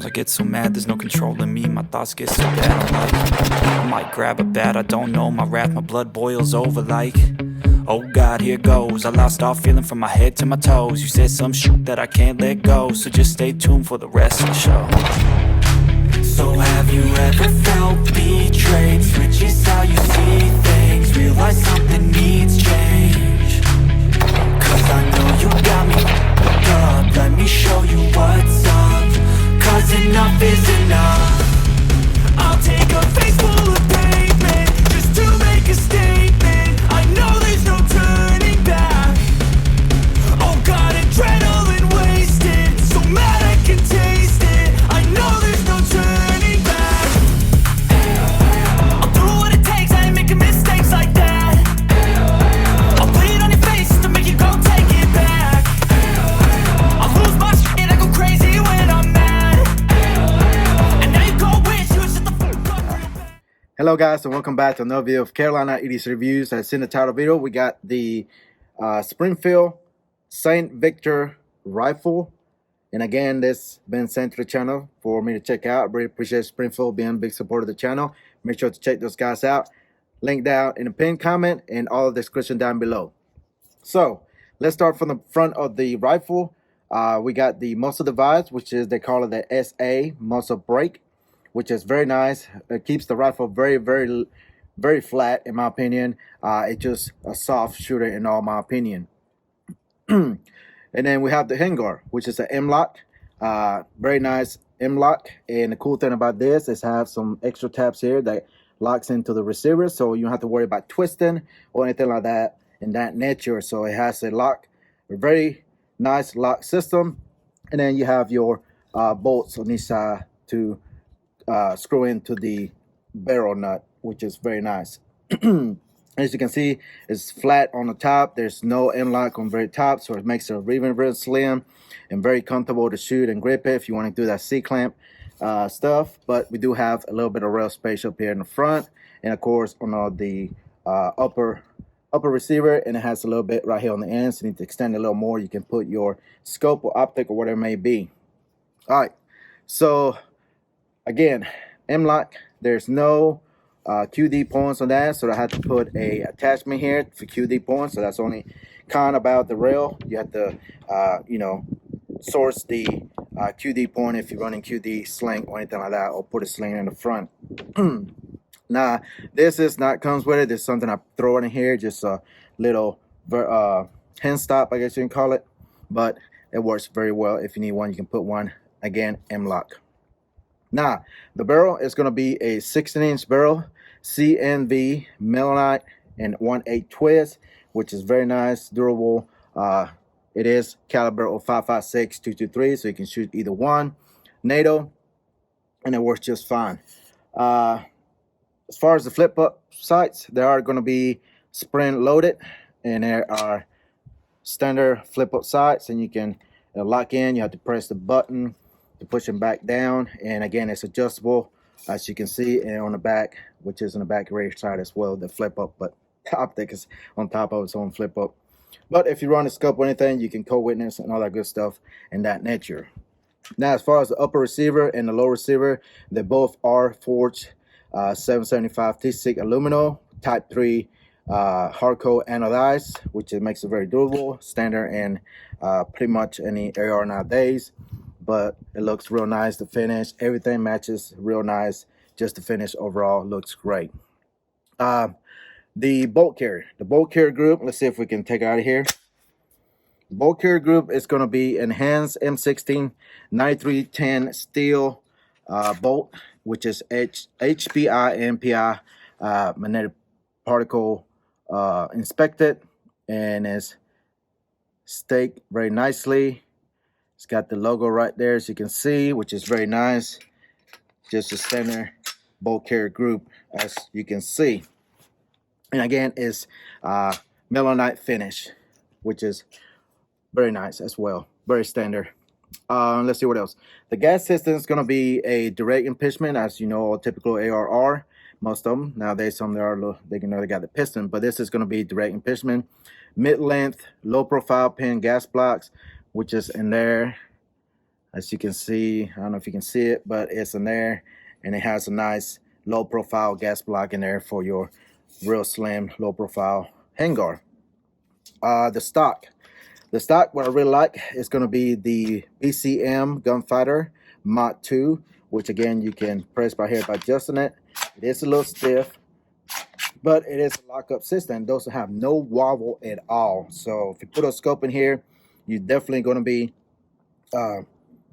Sometimes I get so mad, there's no controlling me. My thoughts get so bad, I'm like, I might grab a bat, I don't know. My wrath, my blood boils over like, oh God, here goes. I lost all feeling from my head to my toes. You said some shit that I can't let go, so just stay tuned for the rest of the show. So have you ever felt betrayed? Switches how you see things, realize something needs change. Cause I know you got me f***ed up. Let me show you what's up, cause enough is enough. I'll take a face full of pavement just to make a statement. I know there's no turning back. Oh God, adrenaline wasted, so mad I can taste it. I know there's no turning back. I'll do what it takes, I ain't making mistakes like that. I'll play it on your face to make you go take it back. I'll lose my shit, I go crazy when I'm mad. And now you go wish you would shut the fuck up real bad. Hello guys, and welcome back to another video of Carolina EDC Reviews. As in the title video, we got the Springfield St. Victor rifle. And again, this been sent to the channel for me to check out. I really appreciate Springfield being a big supporter of the channel. Make sure to check those guys out. Link down in the pinned comment and all the description down below. So let's start from the front of the rifle. We got the muzzle device, which is, they call it the SA muzzle brake, which is very nice. It keeps the rifle very flat, in my opinion. It's just a soft shooter in all my opinion. And then we have the handguard, which is an M-Lok. Very nice M-Lok. And the cool thing about this is have some extra tabs here that locks into the receiver, so you don't have to worry about twisting or anything like that in that nature. So it has a lock, a very nice lock system. And then you have your bolts on each side to screw into the barrel nut, which is very nice. As you can see, it's flat on the top. There's no M-Lok on the very top, so it makes it really slim and very comfortable to shoot and grip it if you want to do that C-clamp stuff. But we do have a little bit of rail space up here in the front, and of course on the upper receiver, and it has a little bit right here on the end, so you need to extend it a little more. You can put your scope or optic or whatever it may be. All right, so again, M-Lok, there's no QD points on that, so I had to put a attachment here for QD points. So that's only con about the rail. You have to you know, source the QD point if you're running QD sling or anything like that, or put a sling in the front. Now this is not comes with it. There's something I throw in here, just a little hand stop, I guess you can call it, but it works very well. If you need one, you can put one. Again, M-Lok. Now, the barrel is going to be a 16-inch barrel, CNV, Melonite, and 1/8 twist, which is very nice, durable. It is caliber of 5.56 .223, so you can shoot either one. NATO, and it works just fine. As far as the flip-up sights, they are going to be spring-loaded, and there are standard flip-up sights, and you can lock in. You have to press the button to push them back down, and again, it's adjustable, as you can see, and on the back, which is on the back rear side as well, the flip up, but the optic is on top of its own flip up. But if you run a scope or anything, you can co-witness and all that good stuff in that nature. Now, as far as the upper receiver and the lower receiver, they both are forged 775 T6 aluminum type 3 hardcoat anodized, which makes it very durable, standard in pretty much any AR nowadays. But it looks real nice. The finish, everything matches real nice. Just the finish overall looks great. The bolt carrier group, let's see if we can take it out of here. The bolt carrier group is going to be enhanced M16 9310 steel bolt, which is HPI and MPI magnetic particle inspected, and is staked very nicely. It's got the logo right there, as you can see, which is very nice. Just a standard bolt carrier group, as you can see. And again, it's Melonite finish, which is very nice as well. Very standard. Let's see what else. The gas system is going to be a direct impingement, as you know, typical ARR. Most of them nowadays, some they got the piston, but this is going to be direct impingement. Mid-length, low-profile pin gas blocks, which is in there. As you can see, I don't know if you can see it, but it's in there, and it has a nice low profile gas block in there for your real slim low profile handguard. The stock, what I really like is going to be the BCM Gunfighter Mod 2, which again you can press by here by adjusting it. It is a little stiff, but it is a lockup system. Those have no wobble at all. So if you put a scope in here, you're definitely going to be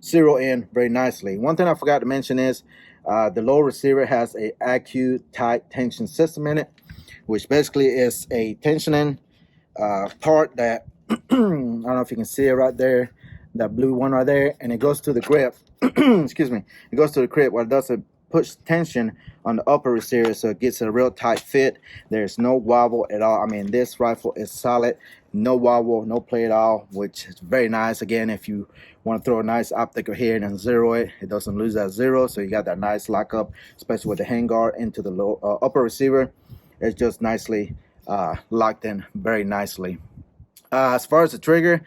zero in very nicely. One thing I forgot to mention is the lower receiver has a Accu-Tite tension system in it, which basically is a tensioning part that I don't know if you can see it right there, that blue one right there, and it goes to the grip. Excuse me, it goes to the grip where it does a push tension on the upper receiver, so it gets a real tight fit. There's no wobble at all. I mean, this rifle is solid, no wobble, no play at all, which is very nice. Again, if you want to throw a nice optic here and then zero it, it doesn't lose that zero, so you got that nice lockup, especially with the handguard into the upper receiver. It's just nicely locked in very nicely. As far as the trigger,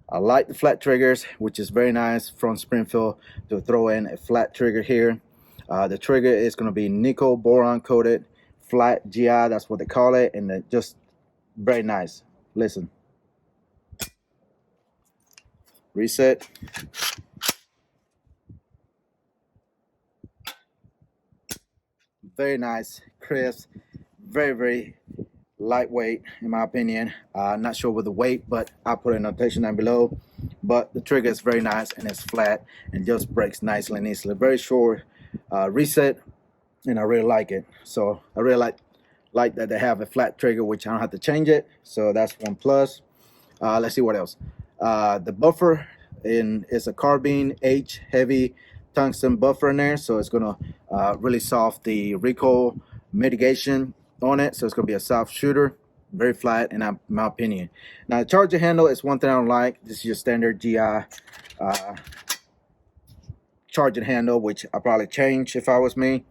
I like the flat triggers, which is very nice from Springfield to throw in a flat trigger here. The trigger is going to be nickel boron coated flat GI, that's what they call it, and it just very nice. Listen, reset. Very nice, crisp, very lightweight in my opinion. Not sure with the weight, but I'll put a notation down below. But the trigger is very nice and it's flat and just breaks nicely and easily. Very short reset, and I really like it. So I really like that they have a flat trigger, which I don't have to change it. So that's one plus. Let's see what else. The buffer is a carbine H heavy tungsten buffer in there, so it's gonna really soft the recoil mitigation on it, so it's gonna be a soft shooter, very flat in my opinion. Now the charger handle is one thing I don't like. This is your standard GI charging handle, which I probably change if I was me.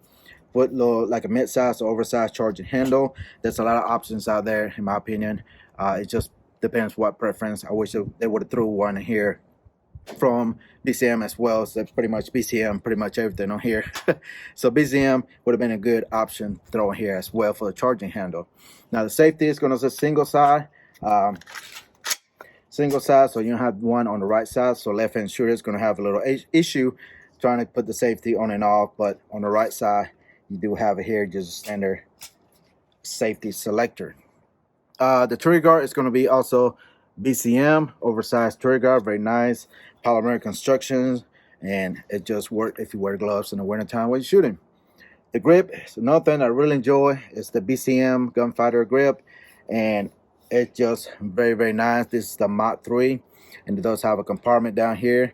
Put little like a mid-size or oversized charging handle. There's a lot of options out there in my opinion. It just depends what preference. I wish they would have threw one here from BCM as well. So pretty much BCM, pretty much everything on here. So BCM would have been a good option thrown here as well for the charging handle. Now the safety is going to be single side, so you don't have one on the right side. So left hand shooter is going to have a little issue trying to put the safety on and off, but on the right side you do have it here, just a standard safety selector. The trigger guard is going to be also BCM oversized trigger guard, very nice polymer constructions, and it just works if you wear gloves in the wintertime when you're shooting. The grip is another thing I really enjoy. It's the BCM Gunfighter grip, and it's just very nice. This is the Mod 3, and it does have a compartment down here,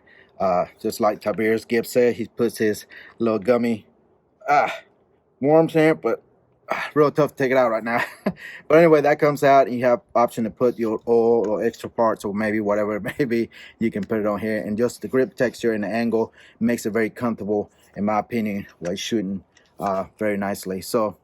just like Tiberius Gibbs said. He puts his little gummy worms in it, but real tough to take it out right now. But anyway, that comes out, and you have option to put your oil or extra parts or maybe whatever it may be. You can put it on here, and just the grip texture and the angle makes it very comfortable in my opinion while shooting very nicely. So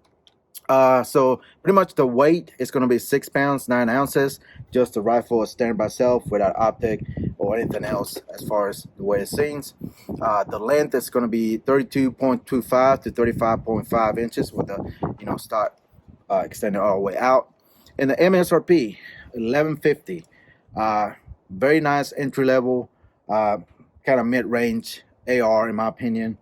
pretty much the weight is going to be 6 pounds 9 ounces. Just the rifle is standard by itself without optic or anything else as far as the way it seems. The length is going to be 32.25 to 35.5 inches with the stock extended all the way out. And the MSRP $1150. Very nice entry level kind of mid-range AR in my opinion.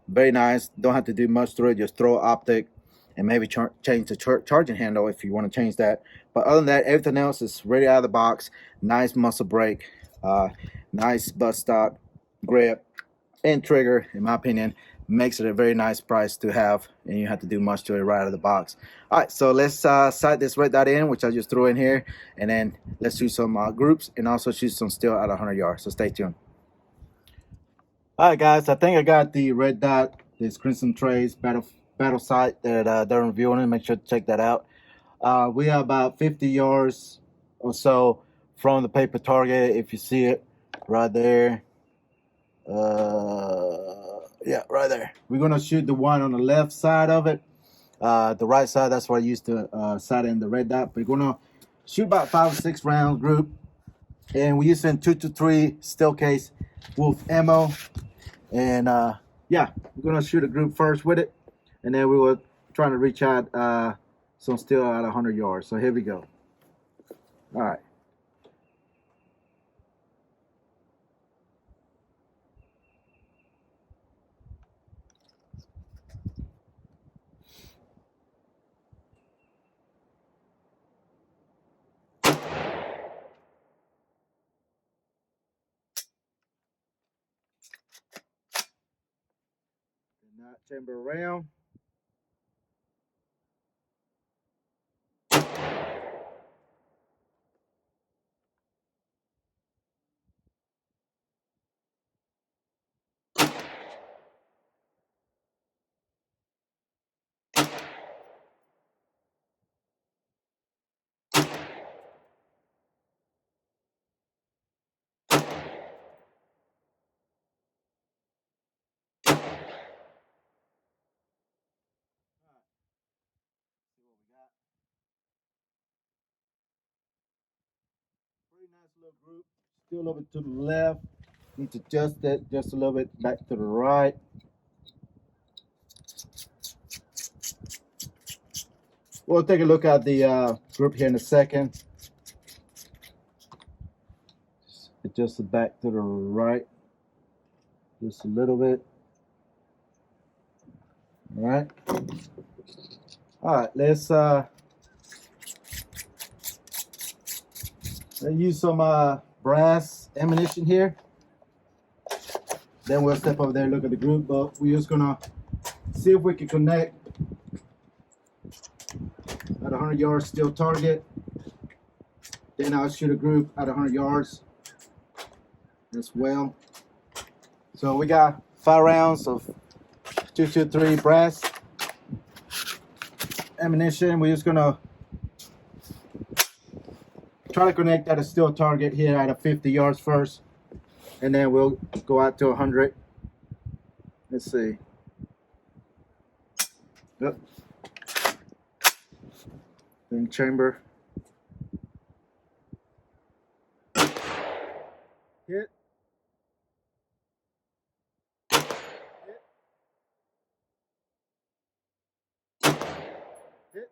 Very nice. Don't have to do much to it. Just throw optic and maybe change the charging handle if you want to change that. But other than that, everything else is ready out of the box. Nice muzzle brake, nice butt stock, grip, and trigger. In my opinion, makes it a very nice price to have, and you have to do much to it right out of the box. All right, so let's sight this red dot in, which I just threw in here, and then let's shoot some groups and also shoot some steel at 100 yards. So stay tuned. All right, guys, I think I got the red dot, this Crimson Trace battle sight that they're reviewing it. Make sure to check that out. We are about 50 yards or so from the paper target. If you see it right there, yeah, right there. We're gonna shoot the one on the left side of it. The right side, that's where I used to sight in the red dot. We're gonna shoot about 5 or 6 round group, and we're using 223 steel case Wolf ammo. And yeah, we're gonna shoot a group first with it, and then we will try to reach out some steel at 100 yards. So here we go. All right. Not chamber around. Pretty nice little group. Still a little bit to the left. Need to adjust it just a little bit back to the right. We'll take a look at the group here in a second. Adjust it back to the right just a little bit. All right. All right, let's use some brass ammunition here. Then we'll step over there and look at the group, but we're just gonna see if we can connect at 100 yards steel target. Then I'll shoot a group at 100 yards as well. So we got 5 rounds of 223 brass ammunition. We're just gonna try to connect at a steel target here at a 50 yards first, and then we'll go out to 100. Let's see. Yep. Then chamber. Hit. Hit.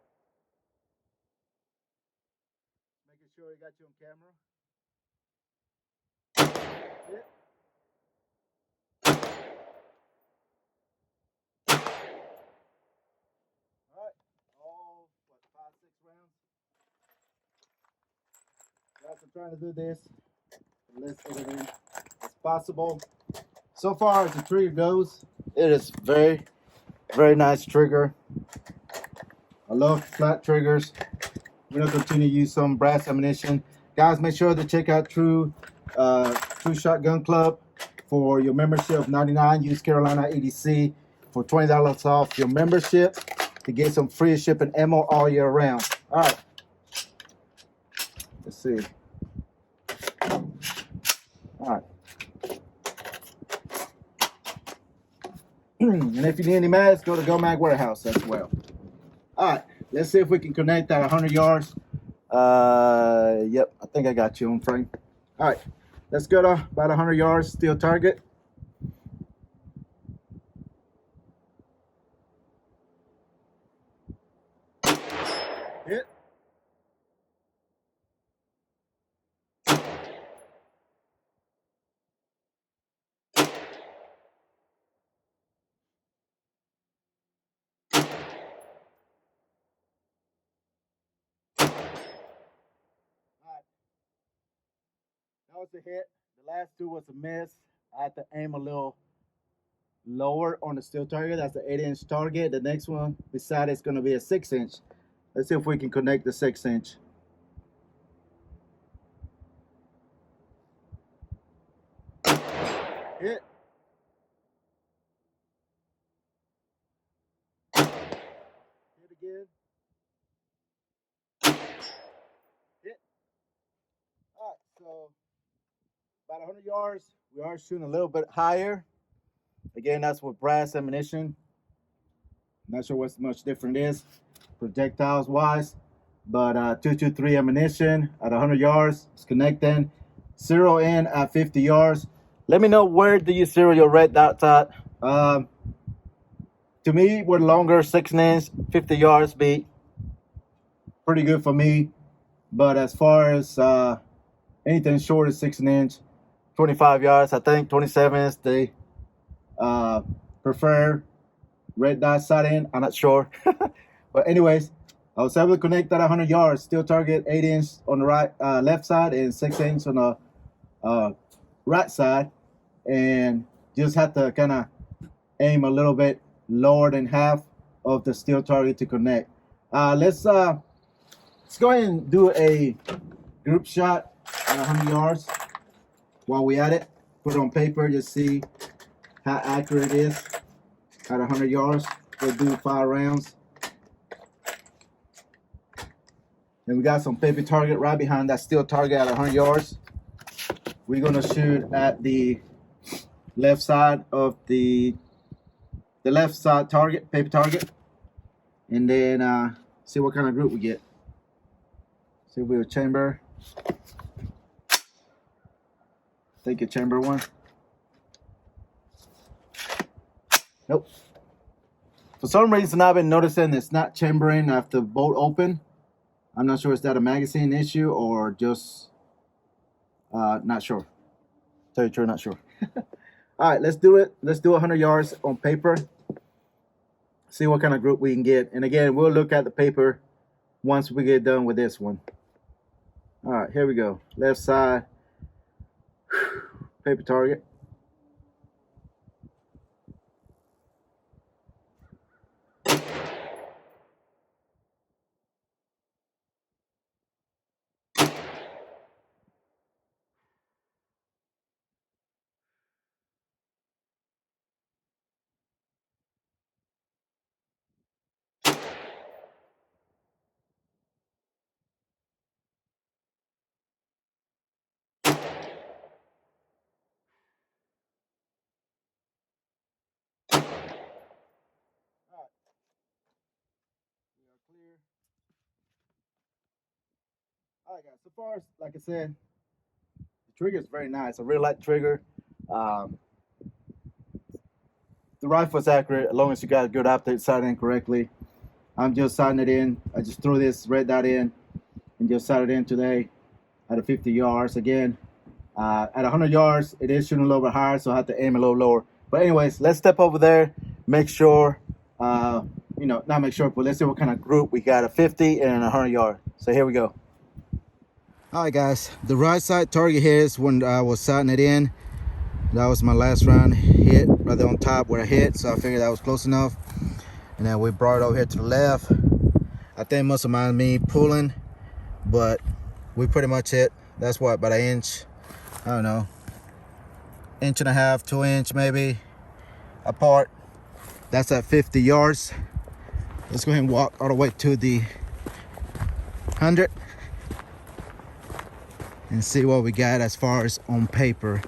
Making sure you got you on camera. Hit. All right, all what, 5, 6 rounds. Guys, I'm trying to do this as editing as possible. So far as the trigger goes, it is very, very nice trigger. I love flat triggers. We're gonna continue to use some brass ammunition. Guys, make sure to check out True Shotgun Club for your membership of $99. Use Carolina EDC for $20 off your membership to get some free shipping ammo all year round. All right, let's see. All right. And if you need any mags, go to Go Mag Warehouse as well. All right, let's see if we can connect at 100 yards. Yep, I think I got you on frame. All right, let's go to about 100 yards, steel target. Hit. That was a hit. The last 2 was a miss. I had to aim a little lower on the steel target. That's the 8-inch target. The next one beside it's going to be a 6-inch. Let's see if we can connect the 6-inch. Hit. Hit again. Hit. All right, so about 100 yards. We are shooting a little bit higher. Again, that's with brass ammunition. Not sure what's much different is projectiles wise, but 223 ammunition at 100 yards. It's connecting. 0 in at 50 yards. Let me know, where do you zero your red dots at? To me, with longer 6-inch 50 yards be pretty good for me. But as far as anything short of 6-inch 25 yards, I think 27 is the preferred red dot sight in. I'm not sure. But anyways, I was able to connect that 100 yards, still target 8-inch on the right left side and 6-inch on the right side, and just had to kind of aim a little bit lower than half of the steel target to connect. Let's go ahead and do a group shot at 100 yards while we at it. Put it on paper, just see how accurate it is at 100 yards. We'll do 5 rounds. And we got some paper target right behind that steel target at 100 yards. We're gonna shoot at the left side of the left side target, paper target, and then see what kind of group we get. See if we have a chamber. Take a chamber one. Nope. For some reason, I've been noticing it's not chambering after the bolt open. I'm not sure, is that a magazine issue or just not sure. Tell you the truth, not sure. All right, let's do it. Let's do 100 yards on paper. See what kind of group we can get. And again, we'll look at the paper once we get done with this one. All right, here we go. Left side, paper target. All right, guys, so far as, like I said, the trigger is very nice. A real light trigger. The rifle is accurate as long as you got a good optic sighting correctly. I'm just sighting it in. I just threw this red dot in and just sighted it in today at a 50 yards. Again, at 100 yards, it is shooting a little bit higher, so I have to aim a little lower. But anyways, let's step over there, make sure, you know, not make sure, but let's see what kind of group we got, a 50 and a 100 yard. So here we go. All right, guys, the right side target here is when I was sighting it in. That was my last round hit right there on top where I hit, so I figured that was close enough. And then we brought it over here to the left. I think it must have minded me pulling, but we pretty much hit. That's what, about an inch, I don't know, 1.5 2 inch maybe apart. That's at 50 yards. Let's go ahead and walk all the way to the 100 and see what we got as far as on paper.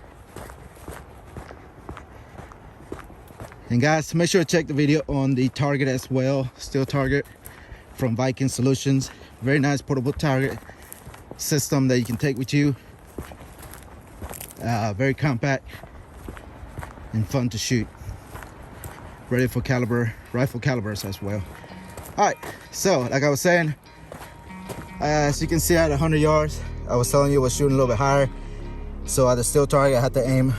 And guys, make sure to check the video on the target as well, steel target from Viking Solutions. Very nice portable target system that you can take with you. Very compact and fun to shoot. Ready for rifle calibers as well. All right, so like I was saying, as you can see at 100 yards, I was telling you I was shooting a little bit higher. So at the steel target, I had to aim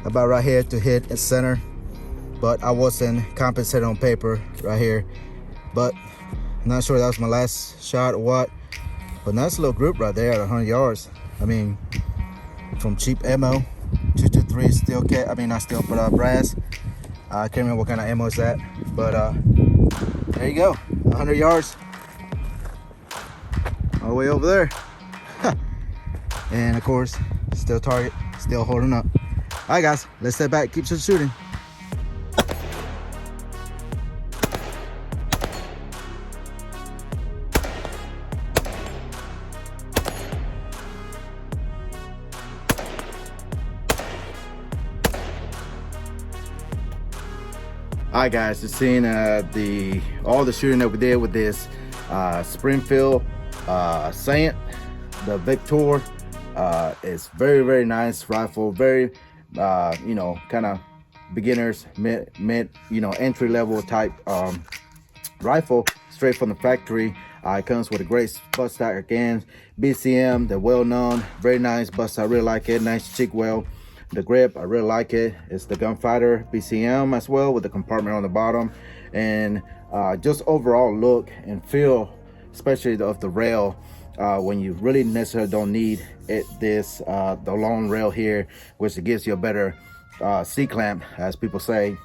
about right here to hit its center. But I wasn't compensated on paper right here. But I'm not sure that was my last shot or what. But nice little group right there at 100 yards. I mean, from cheap ammo, 223 steel cat. I mean, not steel, but brass. I can't remember what kind of ammo is that. But there you go, 100 yards. All the way over there. And of course, still target, still holding up. All right, guys, let's step back, keep shooting. All right, guys, just seeing all the shooting that we did with this Springfield Saint, the Victor. It's very nice rifle, very you know, kind of beginners, mid, you know, entry level type rifle straight from the factory. It comes with a great butt stock again. BCM, they're well known, very nice bust. I really like it. Nice cheek well. The grip, I really like it. It's the Gunfighter BCM as well, with the compartment on the bottom, and just overall look and feel, especially of the rail. When you really necessarily don't need it, the long rail here, which gives you a better C-clamp, as people say,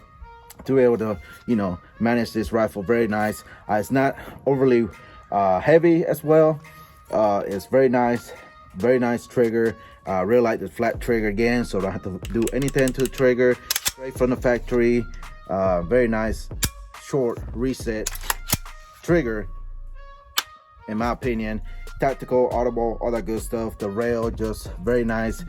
to be able to, you know, manage this rifle very nice. It's not overly heavy as well. It's very nice trigger. I really like the flat trigger again, so I don't have to do anything to the trigger, straight from the factory. Very nice short reset trigger, in my opinion. Tactical, audible, all that good stuff. The rail just very nice,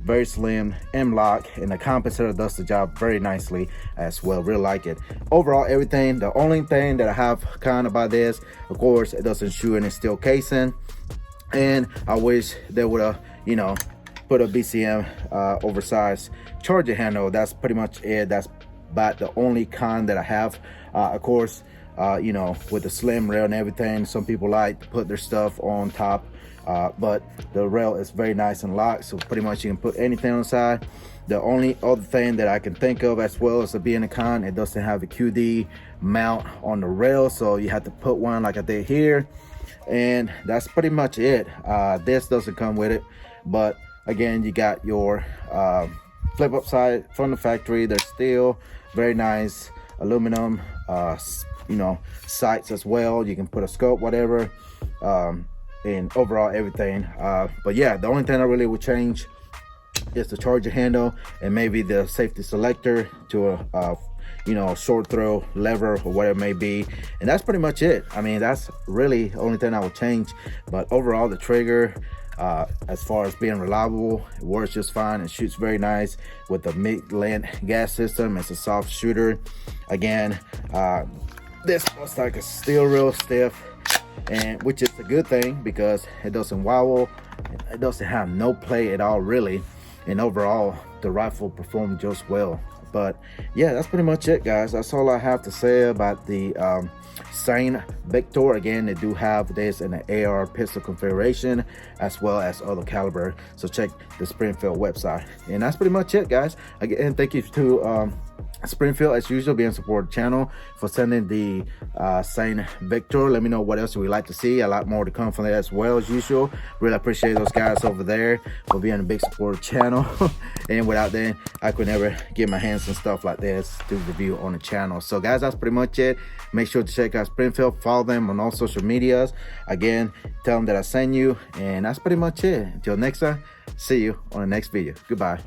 very slim. M-Lok, and the compensator does the job very nicely as well. Really like it. Overall, everything. The only thing that I have kind of about this, of course, it doesn't shoot in steel casing, and I wish they would have, you know, put a BCM oversized charger handle. That's pretty much it. That's about the only con that I have. Of course, you know, with the slim rail and everything, some people like to put their stuff on top, but the rail is very nice and locked, so pretty much you can put anything on the side. The only other thing that I can think of as well as being a con, it doesn't have a QD mount on the rail, so you have to put one like I did here, and that's pretty much it. This doesn't come with it, but again, you got your flip up side from the factory. They're steel, very nice aluminum, you know, sights as well. You can put a scope, whatever, and overall everything. But yeah, the only thing I really would change is the charger handle and maybe the safety selector to a you know, short throw lever or whatever it may be, and that's pretty much it. I mean, that's really the only thing I would change. But overall, the trigger, as far as being reliable, it works just fine and shoots very nice with the mid-length gas system. It's a soft shooter. Again, this looks like it's still real stiff, and which is a good thing because it doesn't wobble, it doesn't have no play at all really, and overall the rifle performed just well. But yeah, that's pretty much it, guys. That's all I have to say about the Saint Victor. Again, they do have this in the AR pistol configuration as well as other caliber, so check the Springfield website. And that's pretty much it, guys. Again, thank you to Springfield, as usual, being support channel, for sending the Saint Victor. Let me know what else you would like to see. A lot more to come from that as well, as usual. Really appreciate those guys over there for being a big support channel. And without them, I could never get my hands on stuff like this to review on the channel. So guys, that's pretty much it. Make sure to check out Springfield, follow them on all social medias. Again, tell them that I sent you, and that's pretty much it. Until next time, see you on the next video. Goodbye.